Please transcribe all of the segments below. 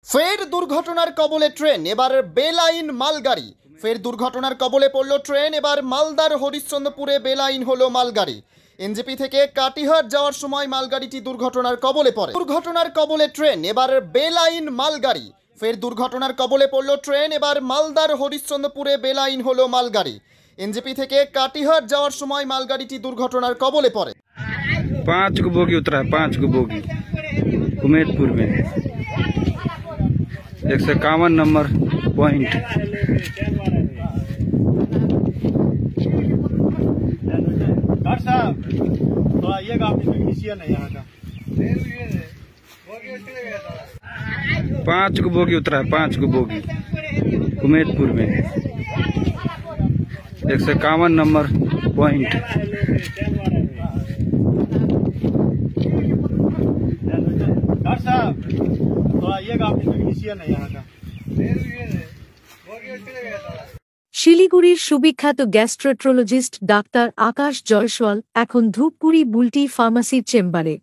ফের দুর্ঘটনার কবলে ট্রেন, এবার বেলাইন মালগাড়ি। ফের দুর্ঘটনার কবলে পড়ল ট্রেন, এবার মালদার হরিশ্চন্দ্রপুরে বেলাইন হলো মালগাড়ি। এনজেপি থেকে কাটিহার যাওয়ার সময় মালগাড়িটি দুর্ঘটনার কবলে পড়ে। দুর্ঘটনার কবলে ট্রেন, এবার বেলাইন মালগাড়ি। ফের দুর্ঘটনার কবলে পড়ল ট্রেন, এবার মালদার হরিশ্চন্দ্রপুরে বেলাইন হলো মালগাড়ি। एनजेपी থেকে কাটিহার যাওয়ার সময় মালগাড়িটি দুর্ঘটনার কবলে পড়ে। 5 को बोगी उतरा है, 5 को बोगी उमेदपुर में 151 नंबर पॉइंट। डॉक्टर साहब तो आइएगा, आप टेक्नीशियन है यहाँ का। 5 को बोगी उतरा है, 5 को बोगी उमेदपुर में 151 नंबर पॉइंट। डॉक्टर साहब तो आइएगा, आप टेक्नीशियन है यहाँ का। শিলিগুড়ির সুবিখ্যাত গ্যাস্ট্রোন্ট্রোলজিস্ট ডাক্তার আকাশ জয়সওয়াল এখন ধূপগুড়ি বুলটি ফার্মাসির চেম্বারে।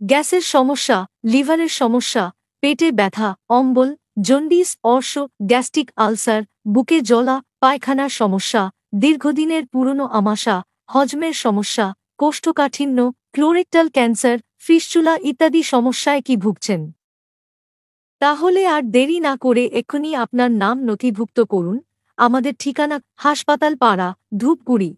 গ্যাসের সমস্যা, লিভারের সমস্যা, পেটে ব্যথা, অম্বল, জন্ডিস, অর্শ, গ্যাস্ট্রিক আলসার, বুকে জ্বলা, পায়খানার সমস্যা, দীর্ঘদিনের পুরনো আমাশা, হজমের সমস্যা, কোষ্ঠকাঠিন্য, ক্লোরেক্টাল ক্যান্সার, ফিস্চুলা ইত্যাদি সমস্যায় কি ভুগছেন? তাহলে আর দেরি না করে এক্ষুনি আপনার নাম নথিভুক্ত করুন। আমাদের ঠিকানা হাসপাতাল পাড়া, ধূপগুড়ি।